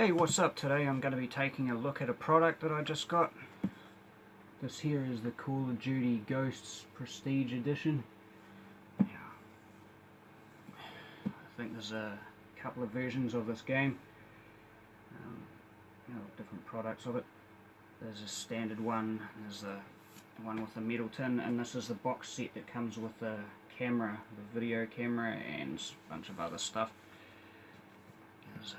Hey, what's up? Today I'm going to be taking a look at a product that I just got. This here is the Call of Duty Ghosts Prestige Edition. I think there's a couple of versions of this game. Different products of it. There's a standard one, there's the one with the metal tin, and this is the box set that comes with the camera, the video camera, and a bunch of other stuff. It's a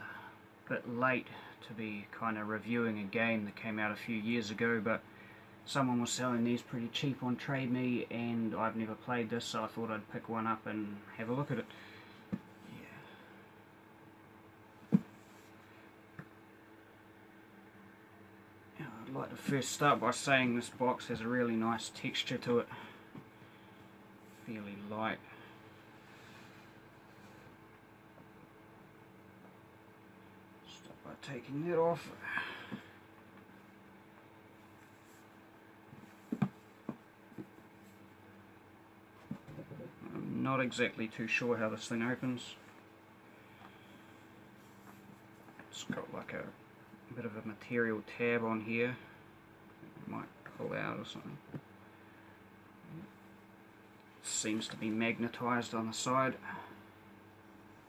bit late to be kind of reviewing a game that came out a few years ago, but someone was selling these pretty cheap on Trade Me, and I've never played this, so I thought I'd pick one up and have a look at it. I'd like to first start by saying this box has a really nice texture to it, fairly light. Start by taking that off. I'm not exactly too sure how this thing opens. It's got like a bit of a material tab on here. It might pull out or something. Seems to be magnetized on the side.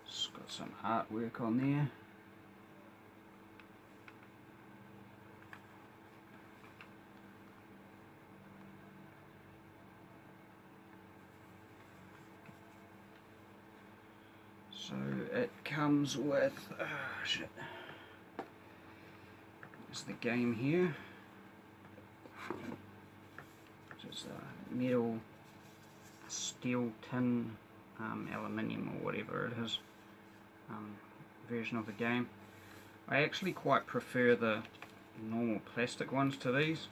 It's got some artwork on there. So it comes with There's the game here. Just a metal, steel, tin, aluminium or whatever it is version of the game. I actually quite prefer the normal plastic ones to these.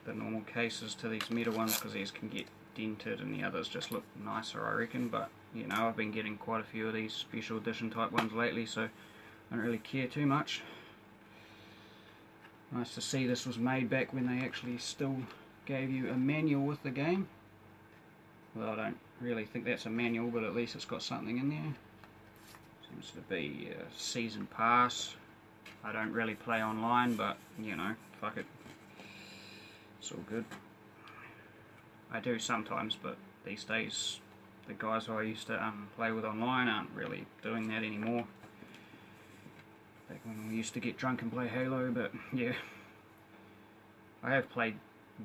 The normal cases to these metal ones, because these can get dented and the others just look nicer, I reckon. But you know, I've been getting quite a few of these special edition type ones lately, so I don't really care too much. Nice to see this was made back when they actually still gave you a manual with the game. Well, I don't really think that's a manual, but at least it's got something in there. Seems to be a season pass. I don't really play online, but you know, fuck it. It's all good. I do sometimes, but these days the guys who I used to play with online aren't really doing that anymore. Back when we used to get drunk and play Halo, but yeah. I have played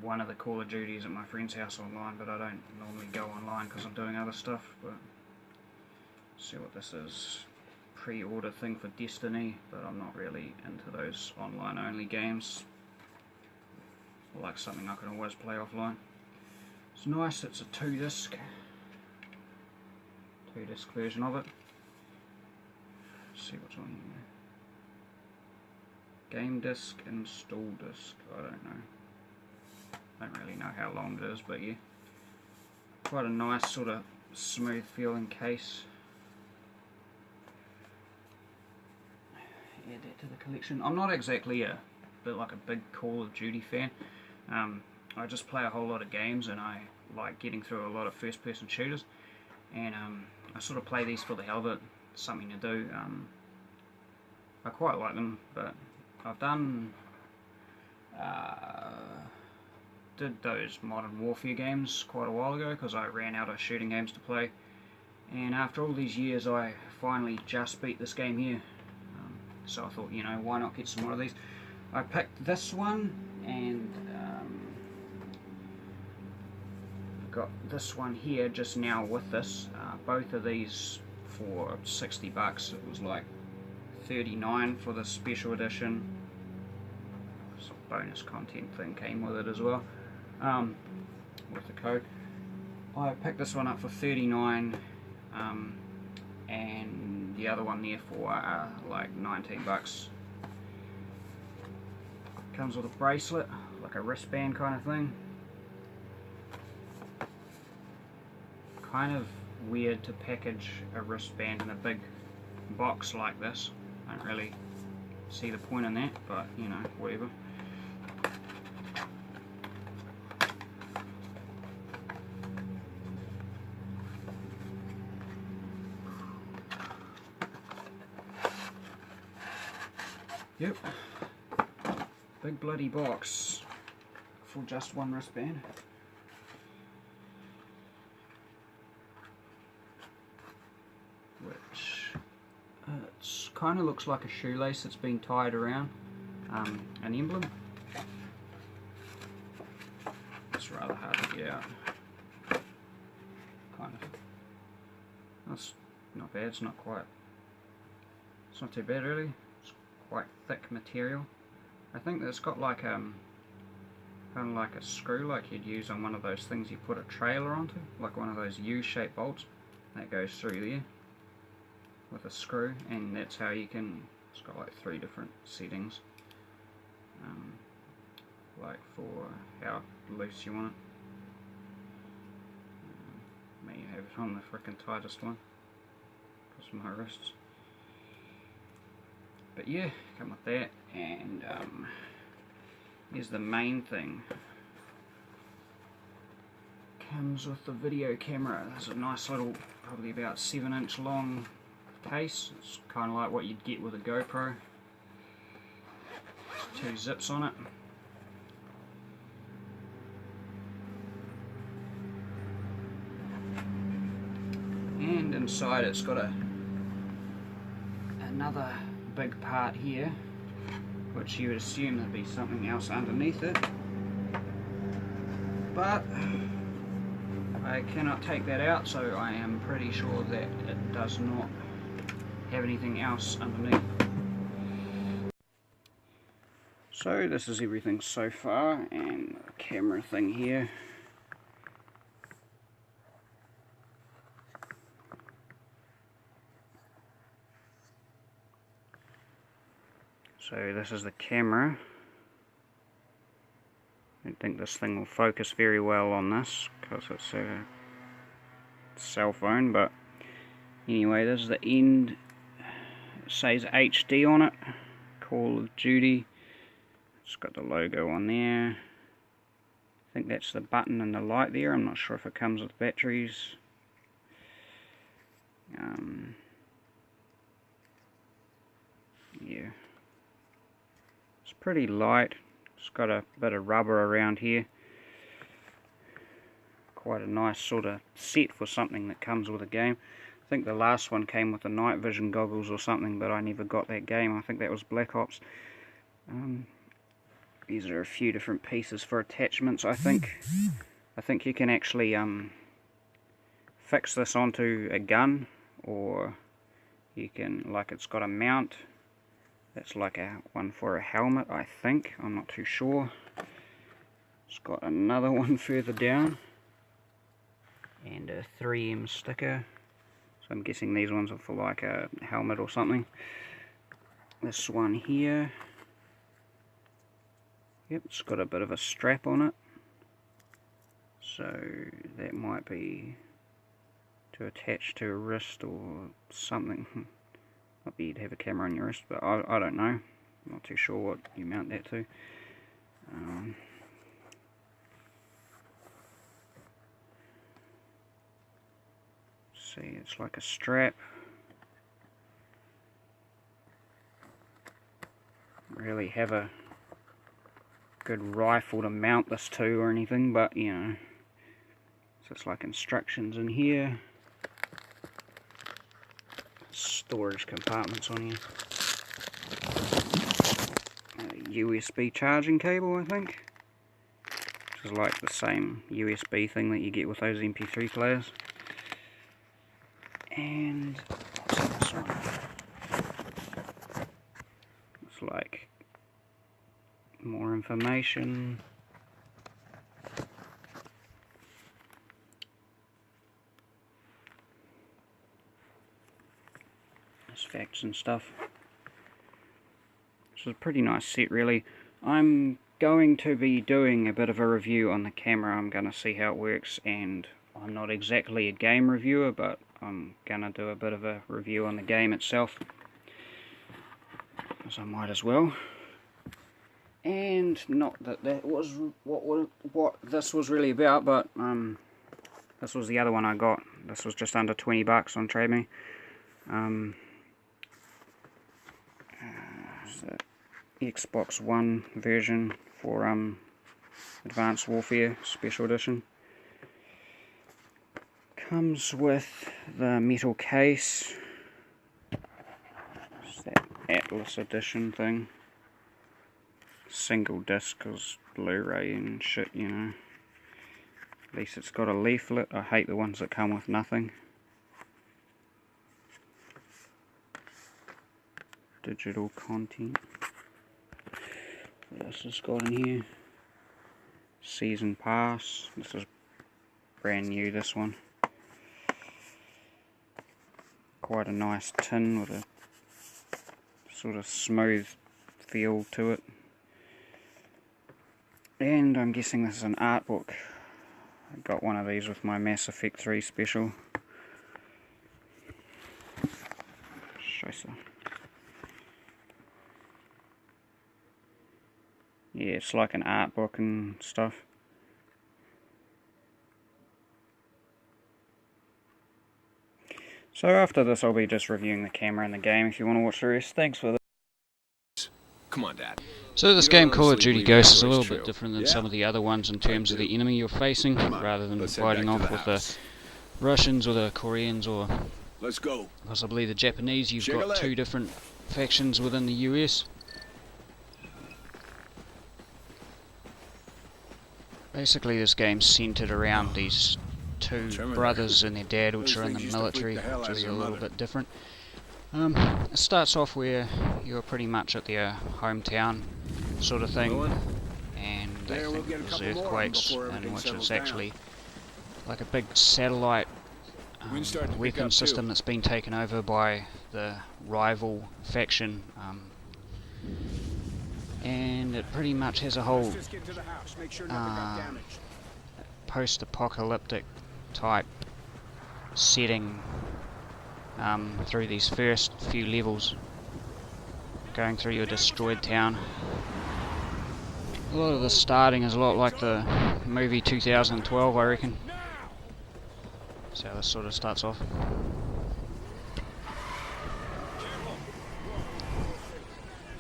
one of the Call of Duties at my friend's house online, but I don't normally go online because I'm doing other stuff. But let's see what this is. Pre-order thing for Destiny, but I'm not really into those online only games. I like something I can always play offline. It's nice, it's a two disc version of it. Let's see what's on here. Game disc, install disc, I don't know. I don't really know how long it is, but yeah. Quite a nice sort of smooth feeling case. Add that to the collection. I'm not exactly a big Call of Duty fan. I just play a whole lot of games, and I like getting through a lot of first person shooters, and I sort of play these for the hell of it. It's something to do. I quite like them, but I've did those Modern Warfare games quite a while ago because I ran out of shooting games to play, and after all these years I finally just beat this game here, so I thought, you know, why not get some more of these. I picked this one, and got this one here just now with this. Both of these for 60 bucks. It was like 39 for the special edition. Some bonus content thing came with it as well, with the code. I picked this one up for 39, and the other one there for like 19 bucks. Comes with a bracelet, like a wristband kind of thing. Kind of weird to package a wristband in a big box like this. I don't really see the point in that, but you know, whatever. Yep, big bloody box for just one wristband. Which it kind of looks like a shoelace that's been tied around an emblem. It's rather hard to get out. Kind of. That's not bad. It's not quite. It's not too bad really. It's quite thick material. I think that it's got like kind of like a screw, like you'd use on one of those things you put a trailer onto, like one of those U-shaped bolts that goes through there with a screw, and that's how you can. It's got like 3 different settings, like for how loose you want it. May have it on the frickin' tightest one because of my wrists. But yeah, come with that, and here's the main thing. Comes with the video camera. There's a nice little, probably about 7-inch long case. It's kind of like what you'd get with a GoPro. 2 zips on it. And inside it's got another big part here, which you would assume there'd be something else underneath it, but I cannot take that out, so I am pretty sure that it does not have anything else underneath. So this is everything so far, and the camera thing here. So this is the camera. I don't think this thing will focus very well on this because it's a cell phone, but anyway, this is the end. It says HD on it, Call of Duty. It's got the logo on there. I think that's the button and the light there. I'm not sure if it comes with batteries. Yeah. It's pretty light. It's got a bit of rubber around here. Quite a nice sort of set for something that comes with a game. I think the last one came with the night vision goggles or something, but I never got that game. I think that was Black Ops. These are a few different pieces for attachments. I think you can actually fix this onto a gun, or you can, like, it's got a mount. That's like a one for a helmet, I think. I'm not too sure. It's got another one further down, and a 3M sticker. So I'm guessing these ones are for like a helmet or something. This one here. Yep, it's got a bit of a strap on it. So that might be to attach to a wrist or something. Might be you'd have a camera on your wrist, but I don't know. I'm not too sure what you mount that to. See, it's like a strap. Really have a good rifle to mount this to or anything, but you know. So it's like instructions in here. Storage compartments on here. A USB charging cable, I think. Which is like the same USB thing that you get with those MP3 players. And what's this one? It's like more information. Facts and stuff. This is a pretty nice set, really. I'm going to be doing a bit of a review on the camera. I'm going to see how it works, and I'm not exactly a game reviewer, but I'm going to do a bit of a review on the game itself, because I might as well. And not that that was what this was really about, but this was the other one I got. This was just under 20 bucks on Trade Me. Xbox One version for Advanced Warfare Special Edition. Comes with the metal case. It's that Atlas Edition thing. Single disc, cause Blu-ray and shit, you know. At least it's got a leaflet. I hate the ones that come with nothing. Digital content. What else has got in here? Season pass. This is brand new, this one. Quite a nice tin with a sort of smooth feel to it. And I'm guessing this is an art book. I got one of these with my Mass Effect 3 special. Scheiße. Yeah, it's like an art book and stuff. So after this I'll be just reviewing the camera and the game if you want to watch the rest. Thanks for this. Come on, Dad. So this game, Call of Duty Ghosts, is a little bit different than some of the other ones in terms of the enemy you're facing, rather than fighting off with the Russians or the Koreans or possibly the Japanese. You've got two different factions within the US. Basically this game's centered around these two brothers and their dad, which are in the military, which is a little bit different. It starts off where you're pretty much at their hometown sort of thing, and they think there's earthquakes, and which is actually like a big satellite weapon system that's been taken over by the rival faction, and it pretty much has a whole post-apocalyptic type setting through these first few levels, going through your destroyed town. A lot of the starting is a lot like the movie 2012, I reckon. That's how this sort of starts off.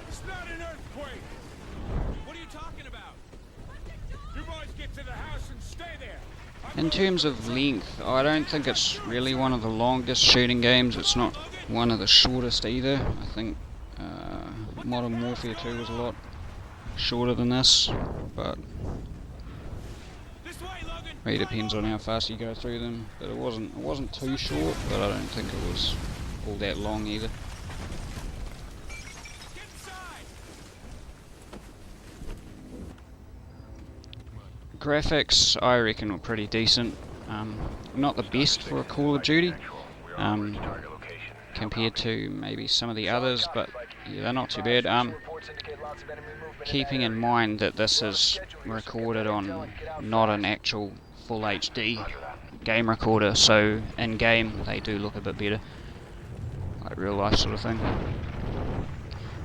It's not an earthquake. What are you talking about? You boys get to the house and stay there. In terms of length, I don't think it's really one of the longest shooting games. It's not one of the shortest either. I think Modern Warfare 2 was a lot shorter than this, but it depends on how fast you go through them. But it wasn't too short, but I don't think it was all that long either. Graphics, I reckon, were pretty decent. Not the best for a Call of Duty compared to maybe some of the others, but yeah, they're not too bad. Keeping in mind that this is recorded on not an actual full HD game recorder, so in game they do look a bit better, like real life sort of thing.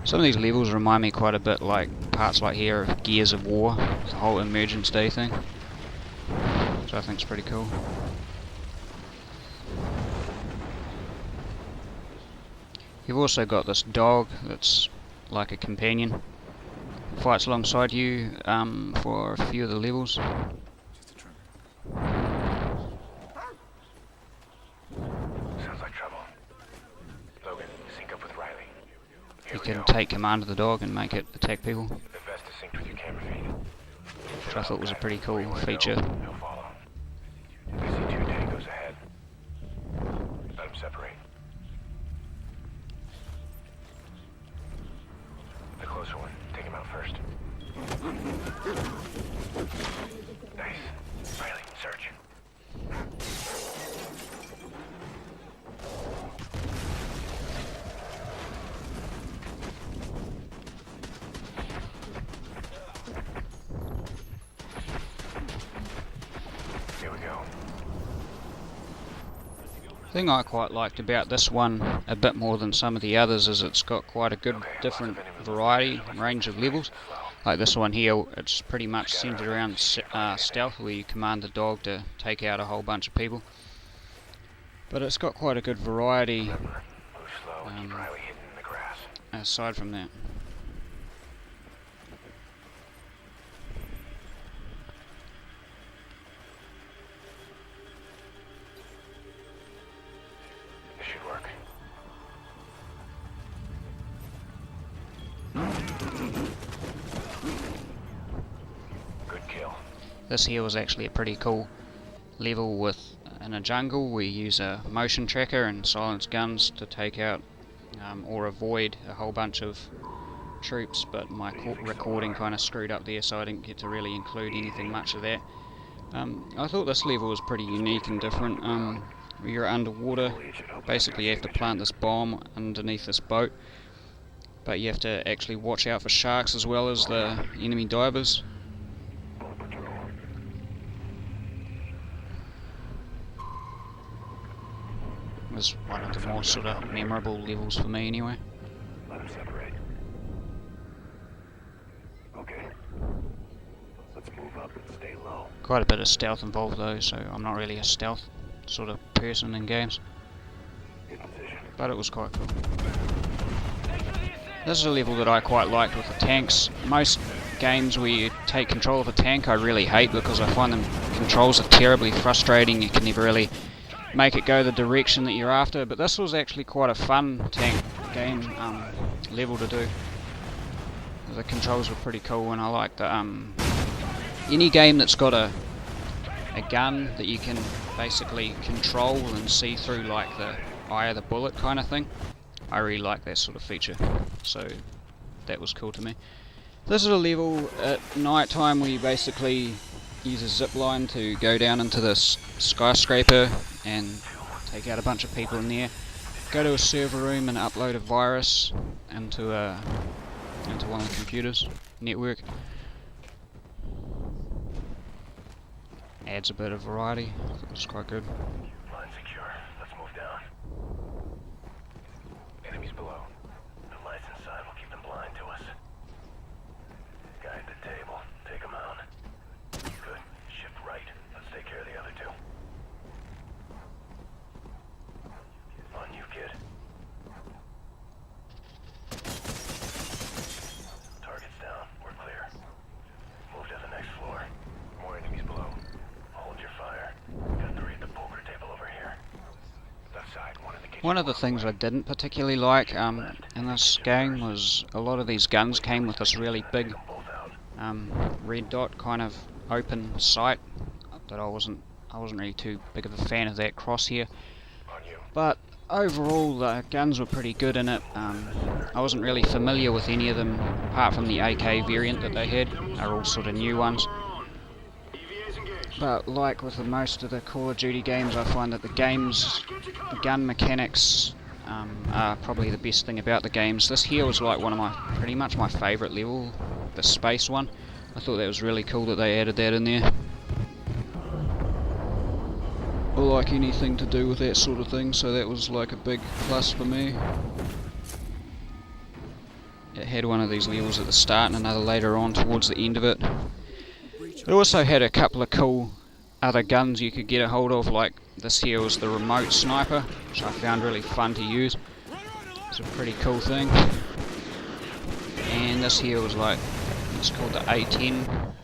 Some of these levels remind me quite a bit like parts like here of Gears of War, the whole Emergence Day thing, which I think is pretty cool. You've also got this dog that's like a companion, fights alongside you for a few of the levels. Just a tremor. Sounds like trouble. Logan, sync up with Riley. You can take command of the dog and make it attack people, The vest is synced with your camera feed. which I thought was a pretty cool feature. He'll follow. I see 2 tangos ahead. Let them separate. The closer one. Take him out first. Nice. Riley, search. Here we go. The thing I quite liked about this one a bit more than some of the others is it's got quite a good different variety, range of levels. Like this one here, it's pretty much centered around stealth, where you command the dog to take out a whole bunch of people. But it's got quite a good variety Move slow and keep Riley hidden in the grass. aside from that. This here was actually a pretty cool level with, in a jungle, we use a motion tracker and silence guns to take out or avoid a whole bunch of troops, but my recording kind of screwed up there, so I didn't get to really include anything much of that. I thought this level was pretty unique and different. You're underwater, basically you have to plant this bomb underneath this boat, but you have to actually watch out for sharks as well as the enemy divers. It was one of the more sort of memorable levels for me anyway. Let them separate. Okay. Let's move up and stay low. Quite a bit of stealth involved though, so I'm not really a stealth sort of person in games. In position. But it was quite cool. This is a level that I quite liked with the tanks. Most games where you take control of a tank I really hate, because I find them controls are terribly frustrating. You can never really make it go the direction that you're after, but this was actually quite a fun tank game level to do. The controls were pretty cool, and I like the any game that's got a gun that you can basically control and see through, like the eye of the bullet kind of thing. I really like that sort of feature, so that was cool to me. This is a level at night time where you basically use a zip line to go down into this skyscraper and take out a bunch of people in there. Go to a server room and upload a virus into one of the computers network. Adds a bit of variety. I thought it was quite good. Line secure. Let's move down. Enemies below. The lights inside will keep them blind to us. Guy at the table. Take him out. Good. Shift right. Let's take care of the other two. On you, kid. Target's down. We're clear. Move to the next floor. More enemies below. Hold your fire. Got to read the poker table over here. Left side, one in the kitchen. One of the things I didn't particularly like in this game was a lot of these guns came with this really big red dot kind of open sight that I wasn't really too big of a fan of that crosshair. But overall the guns were pretty good in it. I wasn't really familiar with any of them apart from the AK variant that they had. They're all sort of new ones. But like with most of the Call of Duty games, I find that the gun mechanics are probably the best thing about the games. This here was like pretty much my favourite level, the space one. I thought that was really cool that they added that in there. I like anything to do with that sort of thing, so that was like a big plus for me. It had one of these levels at the start and another later on towards the end of it. It also had a couple of cool other guns you could get a hold of, like this here was the remote sniper, which I found really fun to use. It's a pretty cool thing. And this here was like, it's called the A10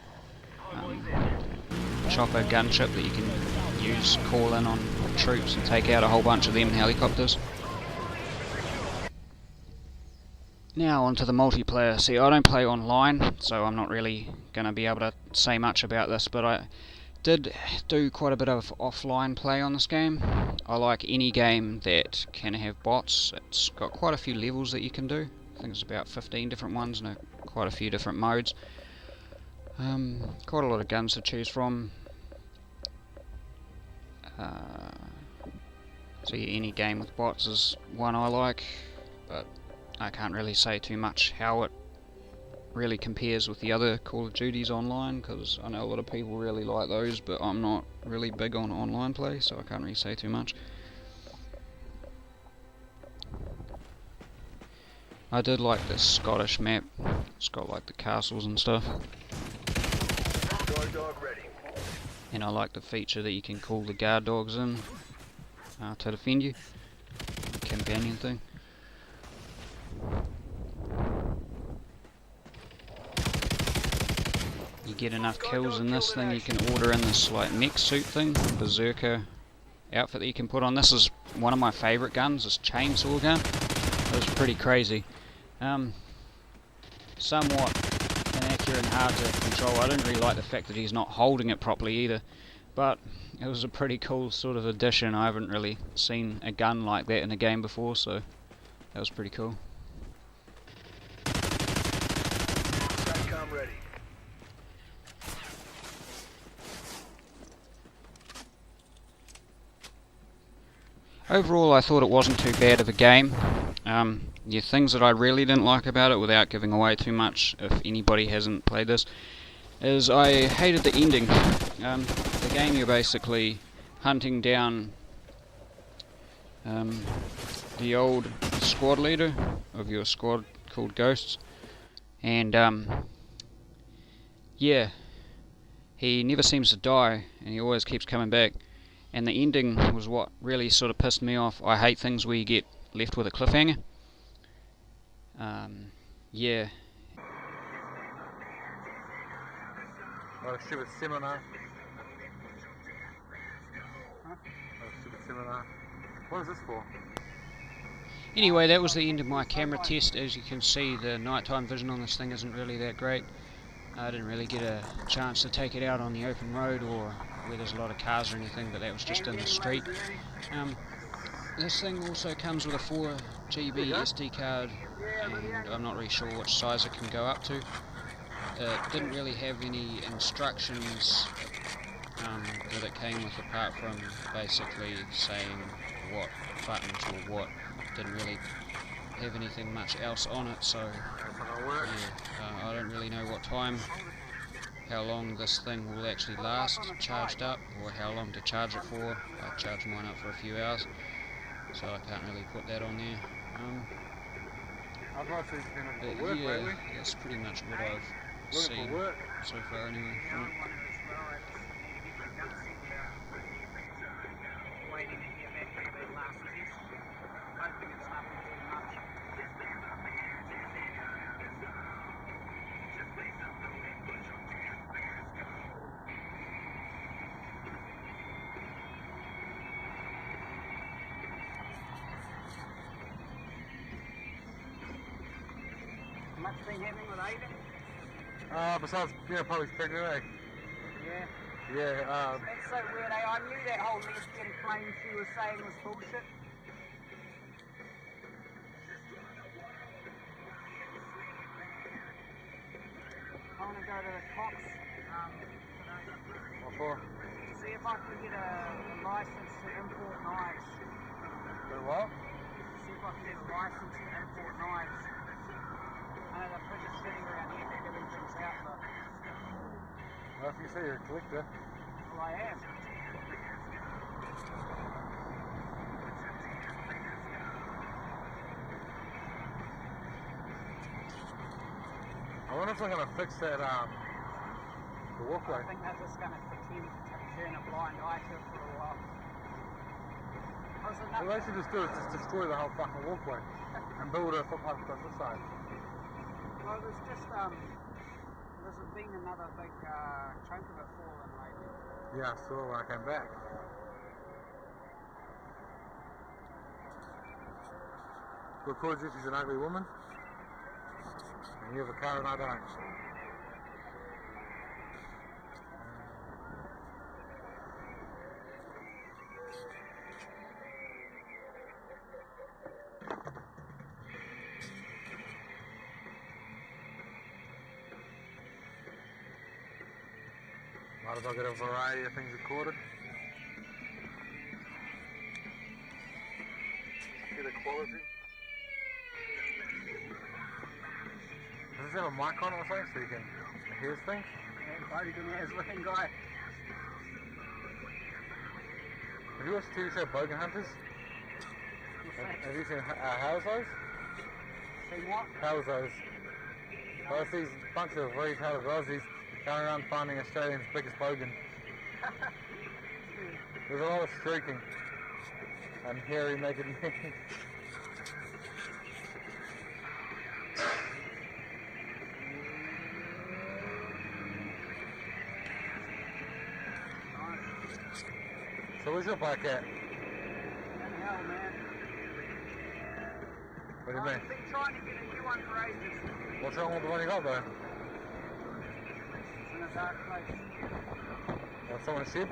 chopper gunship that you can use, call in on troops and take out a whole bunch of them helicopters. Now onto the multiplayer. See, I don't play online, so I'm not really going to be able to say much about this, but I did do quite a bit of offline play on this game. I like any game that can have bots. It's got quite a few levels that you can do. I think it's about 15 different ones and quite a few different modes. Quite a lot of guns to choose from. So yeah, any game with bots is one I like, but I can't really say too much how it really compares with the other Call of Duties online, because I know a lot of people really like those, but I'm not really big on online play, so I can't really say too much. I did like this Scottish map. It's got like the castles and stuff. And I like the feature that you can call the guard dogs in to defend you. Companion thing. You get enough kills in this thing, you can order in this like mech suit thing, berserker outfit that you can put on. This is one of my favourite guns, this chainsaw gun. It was pretty crazy. Somewhat inaccurate and hard to control. I didn't really like the fact that he's not holding it properly either, but it was a pretty cool sort of addition. I haven't really seen a gun like that in a game before, so that was pretty cool. SATCOM ready. Overall, I thought it wasn't too bad of a game. The things that I really didn't like about it, without giving away too much if anybody hasn't played this, is I hated the ending. The game, you're basically hunting down the old squad leader of your squad called Ghosts, and yeah, he never seems to die and he always keeps coming back, and the ending was what really sort of pissed me off. I hate things where you get left with a cliffhanger. Yeah. Oh, stupid seminar. Oh, stupid seminar. What is this for? Anyway, that was the end of my camera test. As you can see, the nighttime vision on this thing isn't really that great. I didn't really get a chance to take it out on the open road or where there's a lot of cars or anything, but that was just in the street. This thing also comes with a 4GB SD card, and I'm not really sure what size it can go up to. It didn't really have any instructions that it came with, apart from basically saying what buttons or what. Didn't really have anything much else on it, so yeah, I don't really know what time, how long this thing will actually last charged up, or how long to charge it for. I charged mine up for a few hours, so I can't really put that on there. But yeah, that's pretty much what I've seen so far anyway from it. Much been happening with Aiden? Besides, probably pregnant, eh? Yeah. Yeah, That's so weird, eh? I knew that whole lesbian claim she was saying was bullshit. I want to go to the cops what for? see if I can get a license to import knives. Do what? See if I can get a license to import knives. I know they're pretty shitty around here for giving things out, but Well, if you say you're a collector. well, I am. I wonder if I'm going to fix that, the walkway. I think they're just going to pretend to turn a blind eye to it for a while. What they should just do is just destroy the whole fucking walkway and build a footpath across this side. Well, there's just, there's been another big chunk of it falling lately. Yeah, I saw when I came back. Good project, she's an ugly woman. And you have a car and I don't. Might as well get a variety of things recorded. See the quality. Does this have a mic on or something so you can hear things? Yeah, Bodie Ganair's looking guy. Have you watched the TV show Bogan Hunters? Have you seen Housewives? Seen what? Housewives. Well, it's these bunch of retarded Aussies going around finding Australians' biggest bogan. There's a lot of streaking and hairy naked men. So where's your bike at? Bloody hell, man. What do you mean? I've been trying to get a new one for ages. What's wrong with the one you got though? dark place. Someone said?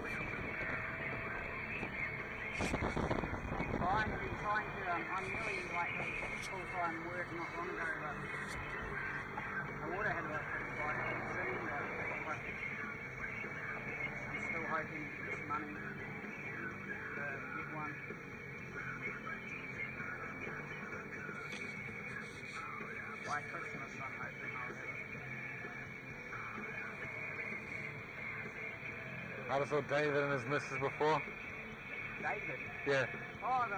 I've been trying to, I'm nearly like full-time work not long ago, but I would have had about 55 soon, but I'm still hoping to get some money to get one. By Christmas, I'm hoping I'll have it. I just saw David and his missus before. David? Yeah. Oh, the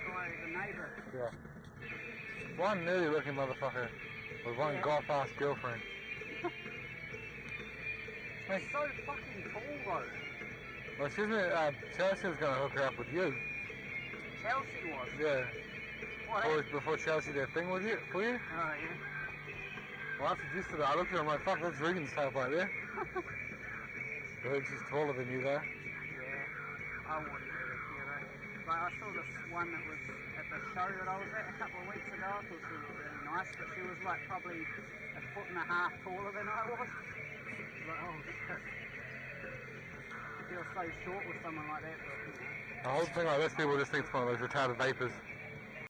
guy, the neighbour. Yeah. One nerdy looking motherfucker with one goth-ass girlfriend. He's so fucking tall, though. Well, excuse me, Chelsea was going to hook her up with you. Chelsea was? Yeah. What? Before Chelsea did a thing with you, for you. Oh, yeah. Well, I introduced her. I looked at her, I'm like, fuck, that's Regan's type right there. She's taller than you, though. Yeah, I wouldn't really care though. Like, I saw this one that was at the show that I was at a couple of weeks ago. I thought she was really nice, but she was like probably 1.5 foot taller than I was. I was like, oh shit. I feel so short with someone like that, but you know. The whole thing like this, people just think it's one of those retarded vapors.